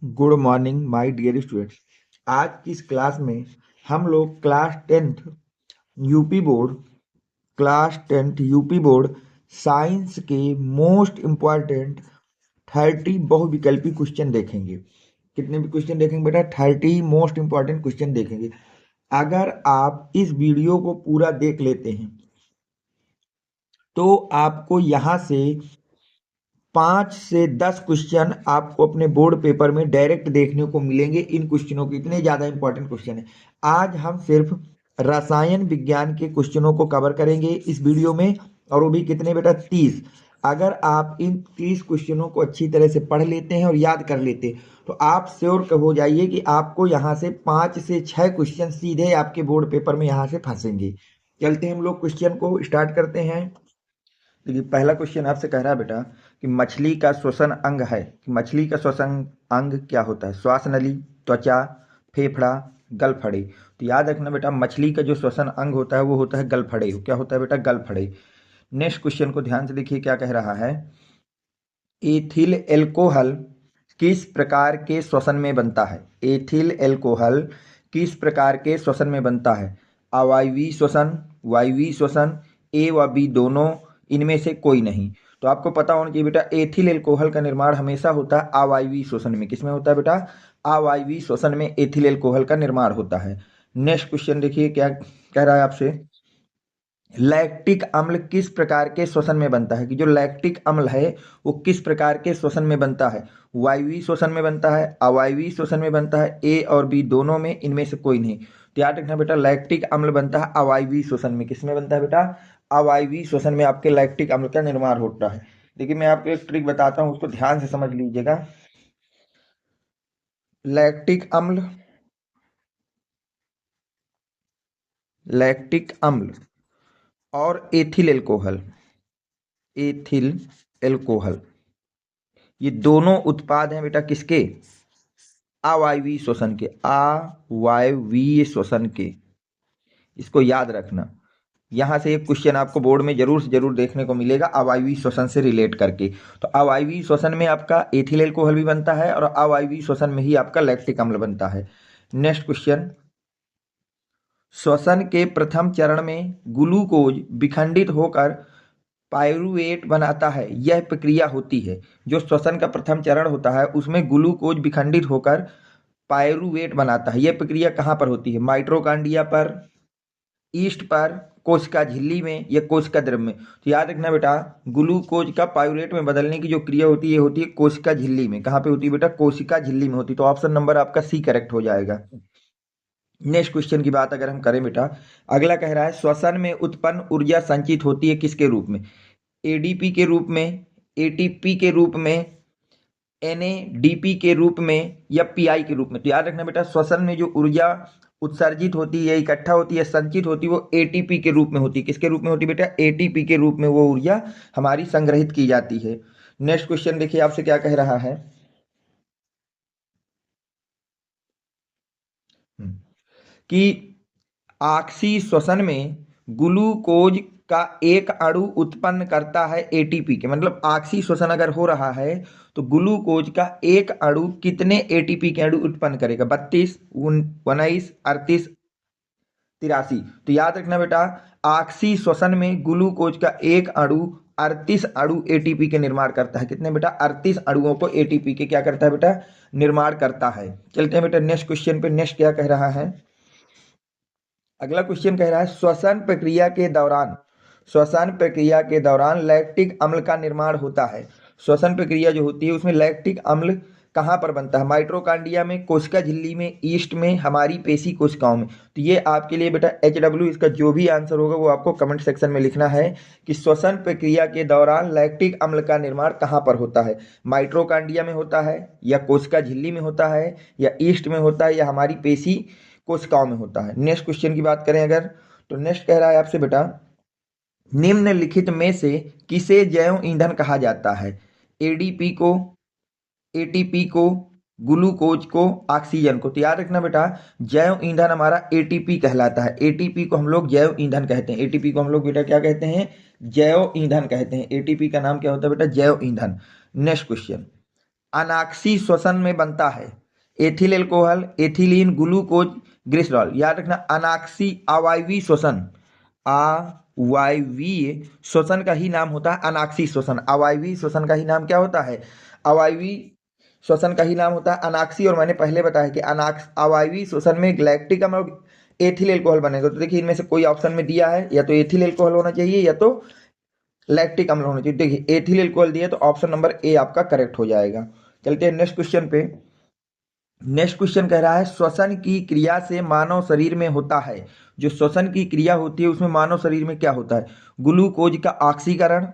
Good morning my dear students. आज की इस क्लास में हम लोग UP board class tenth UP board science के मोस्ट इम्पॉर्टेंट 30 बहुविकल्पी क्वेश्चन देखेंगे। कितने भी क्वेश्चन देखेंगे बेटा? 30 मोस्ट इम्पॉर्टेंट क्वेश्चन देखेंगे। अगर आप इस वीडियो को पूरा देख लेते हैं तो आपको यहाँ से 5 से 10 क्वेश्चन आपको अपने बोर्ड पेपर में डायरेक्ट देखने को मिलेंगे। इन क्वेश्चनों के इतने ज़्यादा इंपॉर्टेंट क्वेश्चन है। आज हम सिर्फ रसायन विज्ञान के क्वेश्चनों को कवर करेंगे इस वीडियो में, और वो भी कितने बेटा? 30। अगर आप इन 30 क्वेश्चनों को अच्छी तरह से पढ़ लेते हैं और याद कर लेते हैं तो आप श्योर हो जाइए कि आपको यहाँ से 5 से 6 क्वेश्चन सीधे आपके बोर्ड पेपर में यहाँ से फंसेंगे। चलते हैं हम लोग क्वेश्चन को स्टार्ट करते हैं। देखिए, पहला क्वेश्चन आपसे कह रहा है बेटा कि मछली का श्वसन अंग है कि मछली का श्वसन अंग क्या होता है? श्वास नली, त्वचा, फेफड़ा, गलफड़े। तो याद रखना बेटा, मछली का जो श्वसन अंग होता है वो होता है गलफड़े। क्या होता है बेटा? गलफड़े। नेक्स्ट क्वेश्चन को ध्यान से देखिए, क्या कह रहा है। एथिल एल्कोहल किस प्रकार के श्वसन में बनता है? एथिल एल्कोहल किस प्रकार के श्वसन में बनता है? अवायवीय श्वसन, वायवीय श्वसन, ए व बी दोनों, इनमें से कोई नहीं। तो आपको पता होना चाहिए बेटा, एथिल एल्कोहल का निर्माण हमेशा होता है अवायवीय श्वसन में। किसमें होता है बेटा? अवायवीय श्वसन में एथिल एल्कोहल का निर्माण होता है। नेक्स्ट क्वेश्चन देखिए, क्या कह रहा है आपसे। लैक्टिक अम्ल किस प्रकार के श्वसन में बनता है? कि जो लैक्टिक अम्ल है वो किस प्रकार के श्वसन में बनता है? वायवीय श्वसन में बनता है, अवायवीय श्वसन में बनता है, ए और बी दोनों में, इनमें से कोई नहीं। तो याद रखना बेटा, लैक्टिक अम्ल बनता है अवायवीय श्वसन में। किसमें बनता है बेटा? अवायवीय श्वसन में आपके लैक्टिक अम्ल का निर्माण होता है। देखिए, मैं आपको एक ट्रिक बताता हूँ, उसको ध्यान से समझ लीजिएगा। लैक्टिक अम्ल, लैक्टिक अम्ल और एथिल एल्कोहल, एथिल एल्कोहल, ये दोनों उत्पाद हैं बेटा किसके? अवायवीय श्वसन के। अवायवीय श्वसन के, इसको याद रखना। यहां से एक क्वेश्चन आपको बोर्ड में जरूर से जरूर देखने को मिलेगा अवायवीय श्वसन से रिलेट करके। तो अवायवीय श्वसन में आपका एथिल एल्कोहल भी बनता है और अवायवीय श्वसन में ही आपका लैक्टिक अम्ल बनता है। नेक्स्ट क्वेश्चन, श्वसन के प्रथम चरण में ग्लूकोज विखंडित होकर पायरुवेट बनाता है, यह प्रक्रिया होती है। जो श्वसन का प्रथम चरण होता है उसमें ग्लूकोज विखंडित होकर पायरुवेट बनाता है, यह प्रक्रिया कहाँ पर होती है? माइटोकॉन्ड्रिया पर, ईस्ट पर, कोशिका झिल्ली में, या कोशिका द्रव्य में। तो याद रखना बेटा, ग्लूकोज का पायरुवेट में बदलने की जो क्रिया होती है होती है कोशिका झिल्ली में। कहाँ पे होती है बेटा? कोशिका झिल्ली में होती है। तो ऑप्शन नंबर आपका सी करेक्ट हो जाएगा। नेक्स्ट क्वेश्चन की बात अगर हम करें बेटा, अगला कह रहा है श्वसन में उत्पन्न ऊर्जा संचित होती है किसके रूप में? एडीपी के रूप में, एटीपी के रूप में, एनएडीपी के रूप में, या पीआई के रूप में। तो याद रखना बेटा, श्वसन में जो ऊर्जा उत्सर्जित होती है, इकट्ठा होती है, संचित होती है, वो एटीपी के रूप में होती है। किसके रूप में होती है बेटा? एटीपी के रूप में वो ऊर्जा हमारी संग्रहित की जाती है। नेक्स्ट क्वेश्चन देखिए आपसे क्या कह रहा है। कि ऑक्सी श्वसन में ग्लूकोज का एक अणु उत्पन्न करता है एटीपी के, मतलब ऑक्सी श्वसन अगर हो रहा है तो ग्लूकोज का एक अणु कितने एटीपी के अणु उत्पन्न करेगा? 32, 19, 38, 83। तो याद रखना बेटा, ऑक्सी श्वसन में ग्लूकोज का एक अणु 38 अणु एटीपी के निर्माण करता है। कितने बेटा? 38 अणुओं को एटीपी के क्या करता है बेटा? निर्माण करता है। चलते हैं बेटा नेक्स्ट क्वेश्चन पे। नेक्स्ट क्या कह रहा है? अगला क्वेश्चन कह रहा है श्वसन प्रक्रिया के दौरान लैक्टिक अम्ल का निर्माण होता है। श्वसन प्रक्रिया जो होती है उसमें लैक्टिक अम्ल कहाँ पर बनता है? माइटोकॉन्ड्रिया में, कोशिका झिल्ली में, ईस्ट में, हमारी पेशी कोशिकाओं में। तो ये आपके लिए बेटा HW, इसका जो भी आंसर होगा वो आपको कमेंट सेक्शन में लिखना है कि श्वसन प्रक्रिया के दौरान लैक्टिक अम्ल का निर्माण कहाँ पर होता है? माइटोकॉन्ड्रिया में होता है, या कोशिका झिल्ली में होता है, या ईस्ट में होता है, या हमारी पेशी कोशिकाओं में होता है। नेक्स्ट क्वेश्चन की बात करें अगर, तो नेक्स्ट कह रहा है आपसे बेटा, निम्नलिखित में से किसे जैव ईंधन कहा जाता है? एडीपी को, एटीपी को, ग्लूकोज को, ऑक्सीजन को। तो याद रखना बेटा, जैव ईंधन हमारा एटीपी कहलाता है। एटीपी को हम लोग जैव ईंधन कहते हैं। एटीपी को हम लोग बेटा क्या कहते हैं? जैव ईंधन कहते हैं। एटीपी का नाम क्या होता है बेटा? जैव ईंधन। नेक्स्ट क्वेश्चन, अनाक्सी श्वसन में बनता है? Ethyl alcohol, ethylene, glucose, glycerol. याद रखना, अनाक्सी अवायवीय श्वसन, अवायवीय श्वसन का ही नाम होता है अनाक्सी श्वसन। अवायवीय श्वसन का ही नाम क्या होता है? अवायवीय श्वसन का ही नाम होता है अनाक्सी। और मैंने पहले बताया कि अवायवीय श्वसन में लैक्टिक अम्ल और एथिल एल्कोहल बनेगा। तो देखिए इनमें से कोई ऑप्शन में दिया है, या तो एथिल एल्कोहल होना चाहिए या तो लैक्टिक अम्ल होना चाहिए। देखिए एथिल एल्कोहल दिया तो ऑप्शन नंबर ए आपका करेक्ट हो जाएगा। चलते हैं नेक्स्ट क्वेश्चन पे। नेक्स्ट क्वेश्चन कह रहा है श्वसन की क्रिया से मानव शरीर में होता है, जो श्वसन की क्रिया होती है उसमें मानव शरीर में क्या होता है? ग्लूकोज का ऑक्सीकरण,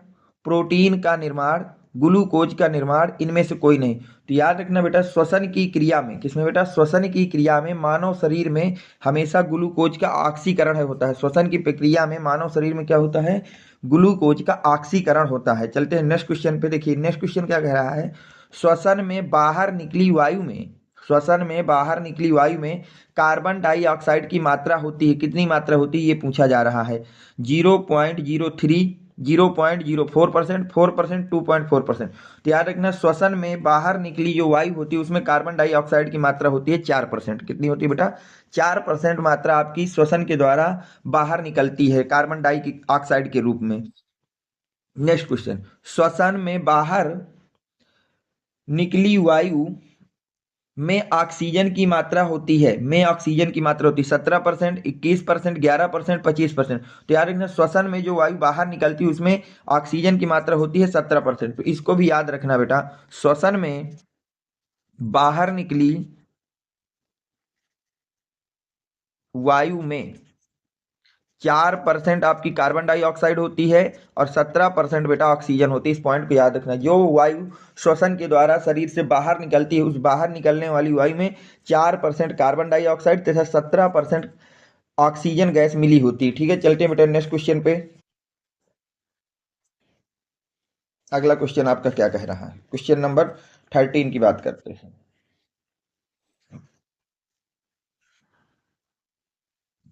प्रोटीन का निर्माण, ग्लूकोज का निर्माण, इनमें से कोई नहीं। तो याद रखना बेटा, श्वसन की क्रिया में, किसमें बेटा? श्वसन की क्रिया में मानव शरीर में हमेशा ग्लूकोज का ऑक्सीकरण होता है। श्वसन की प्रक्रिया में मानव शरीर में क्या होता है? ग्लूकोज का ऑक्सीकरण होता है। चलते हैं नेक्स्ट क्वेश्चन पे। देखिए नेक्स्ट क्वेश्चन क्या कह रहा है, श्वसन में बाहर निकली वायु में, श्वसन में बाहर निकली वायु में कार्बन डाइऑक्साइड की मात्रा होती है, कितनी मात्रा होती है ये पूछा जा रहा है। 0.03, 0.04%, 4%, 2.4%। तो याद रखना, श्वसन में बाहर निकली जो वायु होती है उसमें कार्बन डाइऑक्साइड की मात्रा होती है 4%। कितनी होती है बेटा? 4% मात्रा आपकी श्वसन के द्वारा बाहर निकलती है कार्बन डाइऑक्साइड के रूप में। नेक्स्ट क्वेश्चन, श्वसन में बाहर निकली वायु में ऑक्सीजन की मात्रा होती है, में ऑक्सीजन की मात्रा होती है 17%, 21%, 11%, 25%। तो याद रखना, श्वसन में जो वायु बाहर निकलती है उसमें ऑक्सीजन की मात्रा होती है 17%। तो इसको भी याद रखना बेटा, श्वसन में बाहर निकली वायु में 4% आपकी कार्बन डाइऑक्साइड होती है और 17% बेटा ऑक्सीजन होती है। इस पॉइंट को याद रखना, जो वायु श्वसन के द्वारा शरीर से बाहर निकलती है उस बाहर निकलने वाली वायु में 4% कार्बन डाइऑक्साइड तथा 17% ऑक्सीजन गैस मिली होती है। ठीक है, चलते हैं बेटा नेक्स्ट क्वेश्चन पे। अगला क्वेश्चन आपका क्या कह रहा है? क्वेश्चन नंबर 13 की बात करते हैं।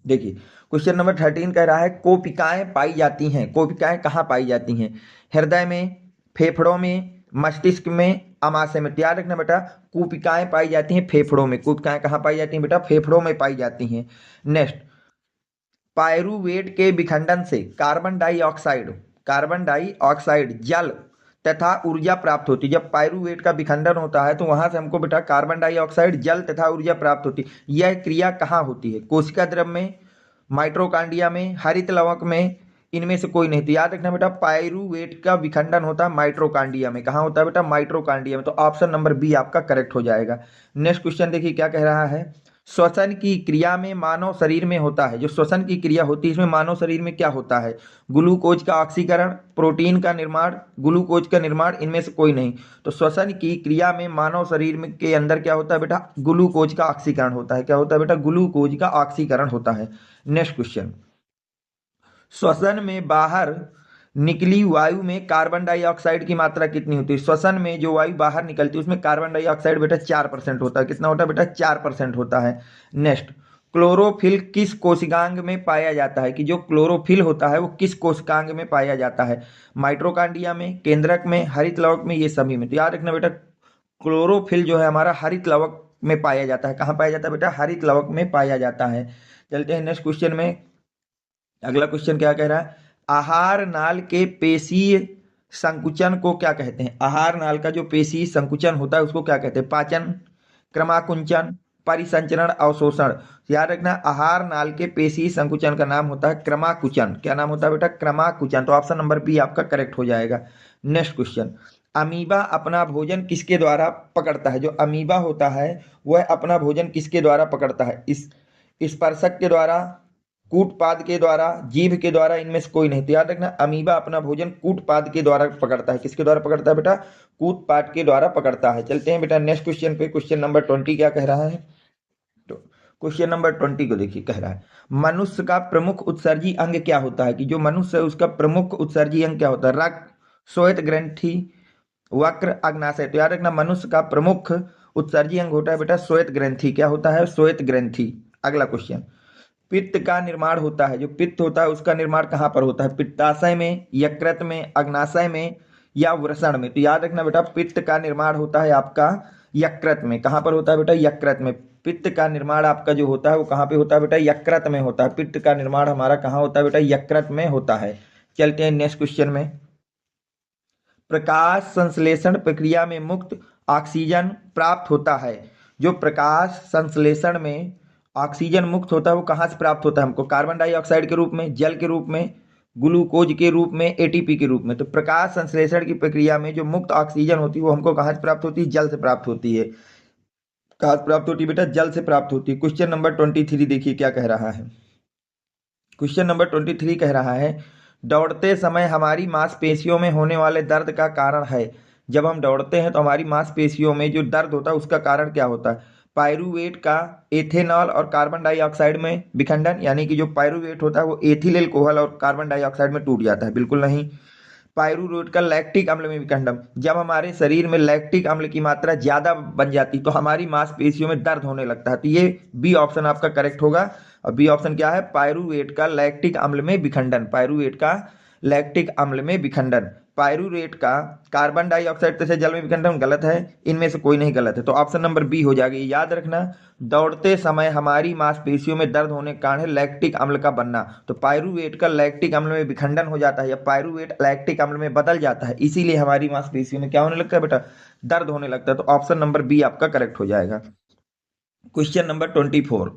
देखिए क्वेश्चन नंबर 13 कह रहा है कोशिकाएं पाई जाती हैं। कोशिकाएं कहाँ पाई जाती हैं? हृदय में, फेफड़ों में, मस्तिष्क में, आमाशय में। याद रखना बेटा, कोशिकाएं पाई जाती हैं फेफड़ों में। कोशिकाएं कहाँ पाई जाती हैं बेटा? फेफड़ों में पाई जाती हैं। नेक्स्ट, पायरुवेट के विखंडन से कार्बन डाइऑक्साइड जल तथा ऊर्जा प्राप्त होती है। जब पायरुवेट का विखंडन होता है तो वहां से हमको बेटा कार्बन डाइऑक्साइड जल तथा ऊर्जा प्राप्त होती है। यह क्रिया कहाँ होती है? कोशिका द्रव में, माइट्रोकांडिया में, हरित लवक में, इनमें से कोई नहीं। तो याद रखना बेटा, पायरुवेट का विखंडन होता है माइट्रोकांडिया में। कहाँ होता है बेटा? माइट्रोकांडिया में। तो ऑप्शन नंबर बी आपका करेक्ट हो जाएगा। नेक्स्ट क्वेश्चन देखिए क्या कह रहा है, श्वसन की क्रिया में मानव शरीर में होता है, जो श्वसन की क्रिया होती है इसमें मानव शरीर में क्या होता है? ग्लूकोज का ऑक्सीकरण, प्रोटीन का निर्माण, ग्लूकोज का निर्माण, इनमें से कोई नहीं। तो श्वसन की क्रिया में मानव शरीर में के अंदर क्या होता है बेटा? ग्लूकोज का ऑक्सीकरण होता है। क्या होता है बेटा? ग्लूकोज का ऑक्सीकरण होता है। नेक्स्ट क्वेश्चन, श्वसन में बाहर निकली वायु में कार्बन डाइऑक्साइड की मात्रा कितनी होती है? श्वसन में जो वायु बाहर निकलती है उसमें कार्बन डाइऑक्साइड बेटा 4% होता है। कितना होता है बेटा? 4% होता है। नेक्स्ट, क्लोरोफिल किस कोशिकांग में पाया जाता है? कि जो क्लोरोफिल होता है वो किस कोशिकांग में पाया जाता है? माइट्रोकांडिया में, केंद्रक में, हरित लवक में, ये सभी में। तो याद रखना बेटा, क्लोरोफिल जो है हमारा हरित लवक में पाया जाता है। कहाँ पाया जाता है बेटा? हरित लवक में पाया जाता है। चलते हैं नेक्स्ट क्वेश्चन में। अगला क्वेश्चन क्या कह रहा है, आहार नाल के पेशीय संकुचन को क्या कहते हैं? आहार नाल का जो पेशीय संकुचन होता है उसको क्या कहते हैं? पाचन, क्रमाकुंचन, परिसंचरण, अवशोषण। याद रखना, आहार नाल के पेशीय संकुचन का नाम होता है क्रमाकुचन। क्या नाम होता है बेटा? क्रमाकुचन। तो ऑप्शन नंबर बी आपका करेक्ट हो जाएगा। नेक्स्ट क्वेश्चन, अमीबा अपना भोजन किसके द्वारा पकड़ता है? जो अमीबा होता है वह अपना भोजन किसके द्वारा पकड़ता है? इस स्पर्शक के द्वारा, कूटपाद के द्वारा, जीभ के द्वारा, इनमें से कोई नहीं। तो याद रखना, अमीबा अपना भोजन कूटपाद के द्वारा पकड़ता है। किसके द्वारा पकड़ता है बेटा? कूटपाद के द्वारा पकड़ता है। चलते हैं बेटा नेक्स्ट क्वेश्चन पे। क्वेश्चन नंबर 20 क्या कह रहा है? तो क्वेश्चन नंबर 20 को देखिए, कह रहा है मनुष्य का प्रमुख उत्सर्जी अंग क्या होता है? कि जो मनुष्य है उसका प्रमुख उत्सर्जी अंग क्या होता है? रक्त, श्वेत ग्रंथि, वक्र, अग्नाशय। तो याद रखना, मनुष्य का प्रमुख उत्सर्जी अंग होता है बेटा श्वेत ग्रंथि। क्या होता है? श्वेत ग्रंथि। अगला क्वेश्चन, पित्त का निर्माण होता है, जो पित्त होता है उसका निर्माण कहाँ पर होता है? पित्ताशय में, यकृत में, अग्नाशय में, या वृषण में? तो याद रखना बेटा, पित्त का निर्माण होता है आपका यकृत में। कहाँ पर होता है बेटा? यकृत में। पित्त का निर्माण आपका जो होता है वो कहाँ पे होता है बेटा? यकृत में होता है। पित्त का निर्माण हमारा कहाँ होता है बेटा? यकृत में होता है। चलते हैं नेक्स्ट क्वेश्चन में। प्रकाश संश्लेषण प्रक्रिया में मुक्त ऑक्सीजन प्राप्त होता है। जो प्रकाश संश्लेषण में ऑक्सीजन मुक्त होता है वो कहाँ से प्राप्त होता है हमको? कार्बन डाइऑक्साइड के रूप में, जल के रूप में, ग्लूकोज के रूप में, एटीपी के रूप में। तो प्रकाश संश्लेषण की प्रक्रिया में जो मुक्त ऑक्सीजन होती है वो हमको कहाँ से प्राप्त होती है? जल से प्राप्त होती है। कहाँ से प्राप्त होती है बेटा? जल से प्राप्त होती है। क्वेश्चन नंबर 23 देखिए क्या कह रहा है। क्वेश्चन नंबर 23 कह रहा है, दौड़ते समय हमारी मांसपेशियों में होने वाले दर्द का कारण है। जब हम दौड़ते हैं तो हमारी मांसपेशियों में जो दर्द होता है उसका कारण क्या होता है? पायरुवेट का एथेनॉल और कार्बन डाइऑक्साइड में विखंडन, यानी कि जो पायरुवेट होता है वो एथिल अल्कोहल और कार्बन डाइऑक्साइड में टूट जाता है। बिल्कुल नहीं। पायरुवेट का लैक्टिक अम्ल में विखंडन, जब हमारे शरीर में लैक्टिक अम्ल की मात्रा ज्यादा बन जाती तो हमारी मांसपेशियों में दर्द होने लगता है। तो ये बी ऑप्शन आपका करेक्ट होगा। और बी ऑप्शन क्या है? पायरुवेट का लैक्टिक अम्ल में विखंडन। पायरुवेट का लैक्टिक अम्ल में विखंडन। पायरुवेट का कार्बन डाइऑक्साइड से जल में विखंडन गलत है। इनमें से कोई नहीं गलत है, तो ऑप्शन नंबर बी हो जाएगा। याद रखना, दौड़ते समय हमारी मांसपेशियों में दर्द होने के कारण है लैक्टिक अम्ल का बनना। तो पायरुवेट का लैक्टिक अम्ल में विखंडन हो जाता है या पायरुवेट लैक्टिक अम्ल में बदल जाता है, इसीलिए हमारी मांसपेशियों में क्या होने लगता है बेटा? दर्द होने लगता है। तो ऑप्शन नंबर बी आपका करेक्ट हो जाएगा। क्वेश्चन नंबर 24,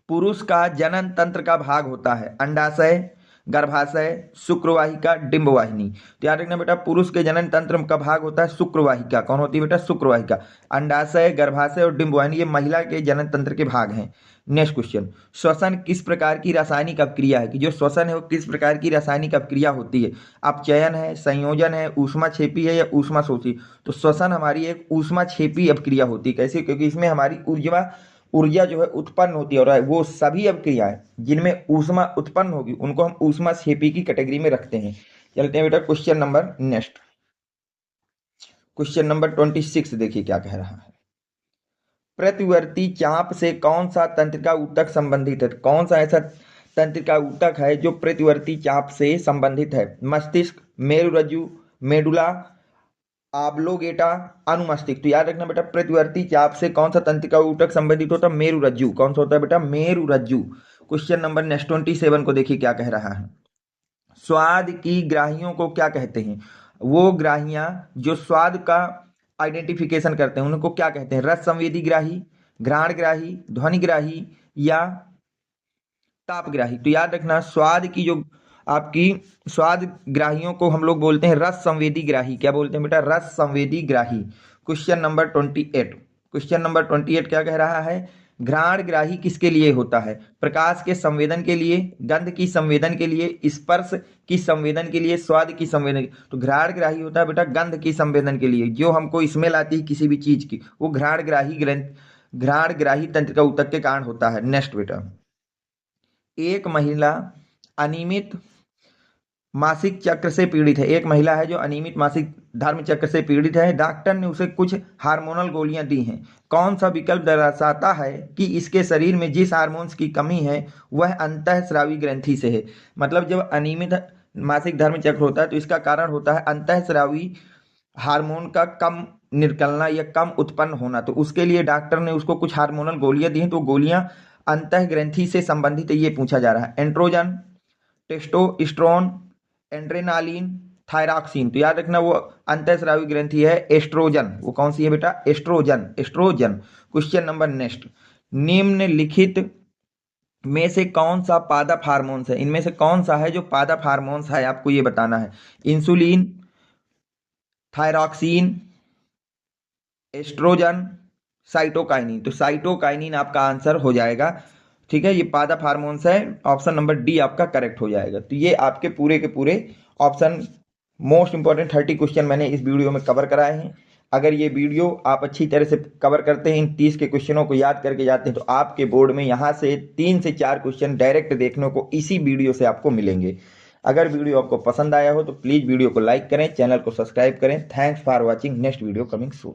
पुरुष का जनन तंत्र का भाग होता है अंडाशय, गर्भाशय, शुक्रवाहिका, डिंबवाहिनी। तो याद रखना बेटा, पुरुष के जनन तंत्र का भाग होता है शुक्रवाहिका। कौन होती है बेटा? शुक्रवाहिका। अंडाशय, गर्भाशय और डिंबवाहिनी ये महिला के जनन तंत्र के भाग हैं। नेक्स्ट क्वेश्चन, श्वसन किस प्रकार की रासायनिक अपक्रिया है? कि जो श्वसन है वो किस प्रकार की रासायनिक अपक्रिया होती है? अपचयन है, संयोजन है, ऊष्माक्षेपी है या ऊष्माशोषी? तो श्वसन हमारी एक ऊष्माक्षेपी अपक्रिया होती है। कैसे? क्योंकि इसमें हमारी ऊर्जा जो है उत्पन्न होती है, और वो सभी अपक्रियाएं जिनमें ऊष्मा उत्पन्न होगी उनको हम ऊष्माक्षेपी की कैटेगरी में रखते हैं। चलते हैं बेटा question number next. Question number 26 देखिए क्या कह रहा है। प्रतिवर्ती चाप से कौन सा तंत्रिका ऊतक संबंधित है? कौन सा ऐसा तंत्रिका ऊतक है जो प्रतिवर्ती चाप से संबंधित है? मस्तिष्क, मेरुरज्जु, मेडुला, आब्लोगेटा, अनुमस्तिष्क। तो याद रखना बेटा, प्रतिवर्ती चाप से कौन सा तंत्रिका ऊतक संबंधित होता है? मेरुरज्जु। कौन सा होता है बेटा? मेरुरज्जु। क्वेश्चन नंबर नेक्स्ट 27 को देखिए क्या कह रहा है। स्वाद की ग्राहियों को क्या कहते हैं? वो ग्राहियां जो स्वाद का आइडेंटिफिकेशन करते हैं उनको क्या कहते हैं? रस संवेदी ग्राही, घ्राण ग्राही, ध्वनि ग्राही या तापग्राही। तो याद रखना, स्वाद की जो आपकी स्वाद ग्राहियों को हम लोग बोलते हैं रस संवेदी ग्राही। क्या बोलते हैं बेटा? रस संवेदी ग्राही। Question number 28। क्वेश्चन नंबर 28 क्या कह रहा है? घ्राण ग्राही किसके लिए होता है? प्रकाश के संवेदन के लिए, गंध की संवेदन के लिए, स्पर्श की संवेदन के लिए, स्वाद की संवेदन। तो घ्राण ग्राही होता है बेटा गंध की संवेदन के लिए। जो हमको स्मेल आती है किसी भी चीज की, वो घ्राण ग्राही तंत्र का ऊतक के कारण होता है। नेक्स्ट बेटा, एक महिला अनियमित मासिक चक्र से पीड़ित है। एक महिला है जो अनियमित मासिक धर्म चक्र से पीड़ित है। डॉक्टर ने उसे कुछ हार्मोनल गोलियां दी हैं। कौन सा विकल्प दर्शाता है कि इसके शरीर में जिस हार्मोन्स की कमी है वह अंतःस्रावी ग्रंथि से है? मतलब जब अनियमित मासिक धर्म चक्र होता है तो इसका कारण होता है अंतःस्रावी हार्मोन का कम निकलना या कम उत्पन्न होना। तो उसके लिए डॉक्टर ने उसको कुछ हार्मोनल गोलियां दी हैं। तो गोलियां अंतः ग्रंथि से संबंधित है, ये पूछा जा रहा है। Androgen, testosterone, adrenaline, thyroxine. तो याद रखना वो अंतःस्रावी ग्रंथि है एस्ट्रोजन। वो कौन सी है बेटा? Estrogen. Estrogen. Question number next, निम्नलिखित में से कौन सा पादप हार्मोन्स है? इनमें से कौन सा है जो पादप हार्मोन्स है, आपको ये बताना है। Insulin, thyroxine, estrogen, cytokinin. तो साइटोकाइनिन आपका आंसर हो जाएगा। ठीक है, ये पादप हार्मोन्स है। ऑप्शन नंबर डी आपका करेक्ट हो जाएगा। तो ये आपके पूरे के पूरे ऑप्शन, मोस्ट इंपॉर्टेंट 30 क्वेश्चन मैंने इस वीडियो में कवर कराए हैं। अगर ये वीडियो आप अच्छी तरह से कवर करते हैं, इन 30 के क्वेश्चनों को याद करके जाते हैं, तो आपके बोर्ड में यहाँ से 3 से 4 क्वेश्चन डायरेक्ट देखने को इसी वीडियो से आपको मिलेंगे। अगर वीडियो आपको पसंद आया हो तो प्लीज़ वीडियो को लाइक करें, चैनल को सब्सक्राइब करें। Thanks for watching. Next video coming soon.